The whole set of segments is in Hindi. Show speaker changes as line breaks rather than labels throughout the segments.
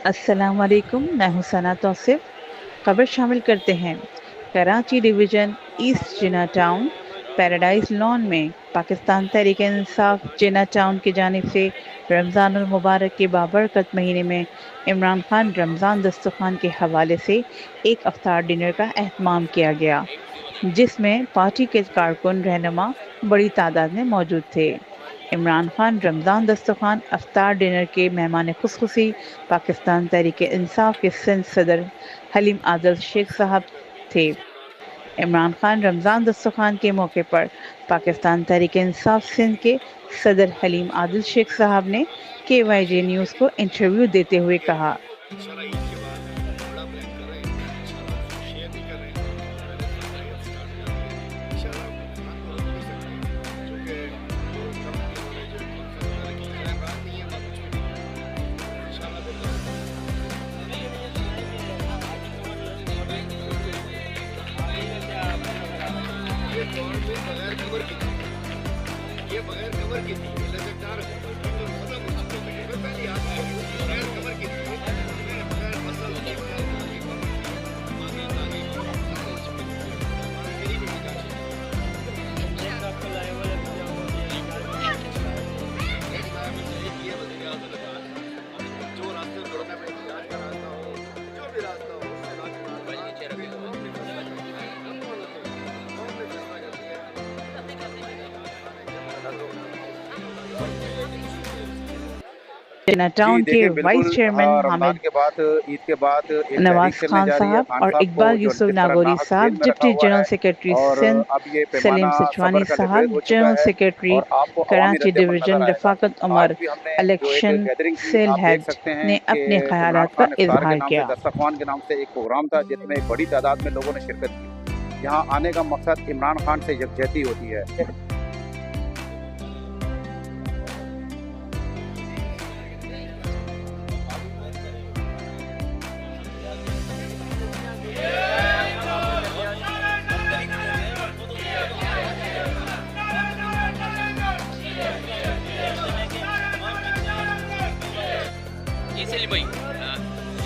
अस्सलाम वालेकुम, मैं हूं सना तौसिफ। खबर शामिल करते हैं। कराची डिवीज़न ईस्ट जिना टाउन पैराडाइज लॉन में पाकिस्तान तहरीक इंसाफ जिना टाउन की जानिब से रमज़ानुल मुबारक के बाबरकत महीने में इमरान खान रमज़ान दस्तरखान के हवाले से एक अफ्तार डिनर का एहतमाम किया गया, जिसमें पार्टी के कारकुन रहनुमा बड़ी तादाद में मौजूद थे। इमरान खान रमज़ान दस्तरखान अफ्तार डिनर के मेहमान खुसूसी पाकिस्तान तहरीक इंसाफ के सिंध सदर हलीम आदिल शेख साहब थे। इमरान खान रमज़ान दस्तरखान के मौके पर पाकिस्तान तहरीक इंसाफ सिंध के सदर हलीम आदिल शेख साहब ने KYJ न्यूज़ को इंटरव्यू देते हुए कहा,
ये बगैर कवर की थी, लचकदार पहली आती है बगैर कवर की थी, बगैर मसल के जो रास्ते दौड़ने में इलाज का रास्ता हो, जो भी रास्ता हो,
जिना टाउन के वाइस चेयरमैन हामिद
ईद के बाद
नवाज खान साहब और इकबाल यूसुफ नागौरी साहब, deputy general secretary Sindh Saleem Sichwani साहब, general secretary Karachi division Rafaqat Umar, election cell head ने अपने ख्यालात का इजहार किया।
दस्तरखान के नाम से एक प्रोग्राम था जिसमें एक बड़ी तादाद में लोगों ने शिरकत की। यहाँ आने का मकसद इमरान खान से यकजहती होती है।
सलीम भाई,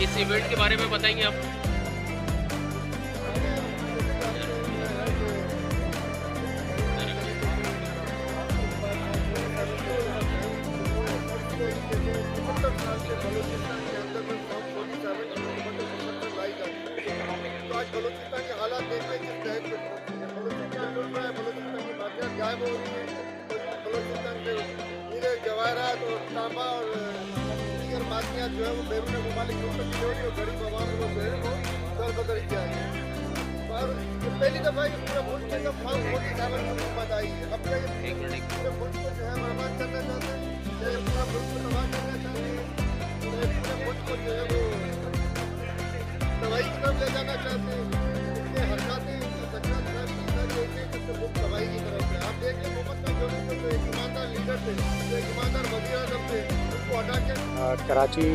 इस इवेंट के बारे में बताएंगे आप?
आज बलूचिस्तान के हालात देख रहे हैं, जिस टाइप के बलूचिस्तान लुट रहा है, बलूचिस्तान की बातें गायब हो रही है। बलूचिस्तान के हीरे जवाहरात और तांबा और दीगर मादियाँ जो है वो बैरून ममालिक की हो रही है और गरीब आवाम को जो है वो दर बदर किया है। और ये पहली दफ़ा ये पूरे मुल्क में जब खास मोदी साहब की हुकूमत आई है, अब ये पूरे मुल्क को जो है बर्बाद करना चाहते हैं, पूरा मुल्क को तबाह करना चाहते हैं, पूरे मुल्क को जो है वो तबाही की तरफ ले जाना चाहते हैं। इनके हरकतें, इनकी सच्चा मुल्क तबाही की तरफ है। आप देख लें मोहम्मद का जो एक ईमानदार लीडर थे, जो एक ईमानदार वज़ीर आज़म थे, उनको हटा के
कराची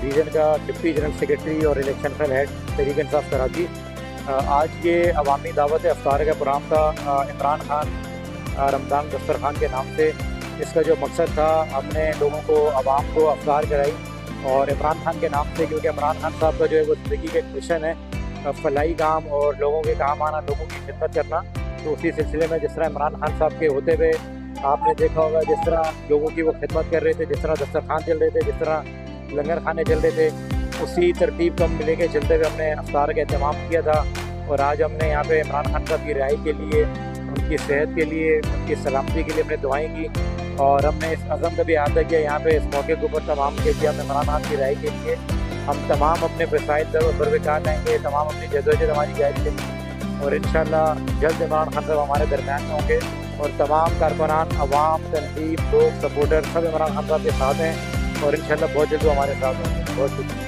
रीजन का डिप्टी जनरल सेक्रेटरी और election cell head Tehreek Insaf Karachi, आज ये अवामी दावत अफ्तार का प्रोग्राम था इमरान खान रमज़ान दस्तरखान के नाम से। इसका जो मकसद था, हमने लोगों को आवाम को अफ्तार कराई और इमरान खान के नाम से, क्योंकि इमरान खान साहब का जो है वो ज़िंदगी का एक मिशन है फलाई काम और लोगों के काम आना, लोगों की खिदमत करना। तो उसी सिलसिले में जिस तरह इमरान खान साहब के होते हुए आपने देखा होगा जिस तरह लोगों की वो खिदमत कर रहे थे, जिस तरह दस्तरखान चल रहे थे, जिस तरह लंगर खाने चल रहे थे, उसी तरतीब को हम लेके चलते हुए हमने अफ्तार का एहतमाम किया था। और आज हमने यहाँ पे इमरान खान साहब की रिहाई के लिए, उनकी सेहत के लिए, उनकी सलामती के लिए हमने दुआएँ की और हमने इस अज़म का भी अदा किया यहाँ पे इस मौके के ऊपर तमाम के लिए हमने इमरान खान की रिहाई के लिए हम तमाम अपने वसाइल बरवकार लाएँगे, तमाम अपनी जदोजहद हमारी जारी रहेगी और इंशाअल्लाह जल्द इमरान खान साहब हमारे दरमियान में होंगे और तमाम कारकुनान, अवाम, तनकीब, लोग, सपोर्टर सब इमरान खान साहब के साथ हैं और इंशाअल्लाह बहुत जल्द वो हमारे साथ होंगे। बहुत शुक्रिया।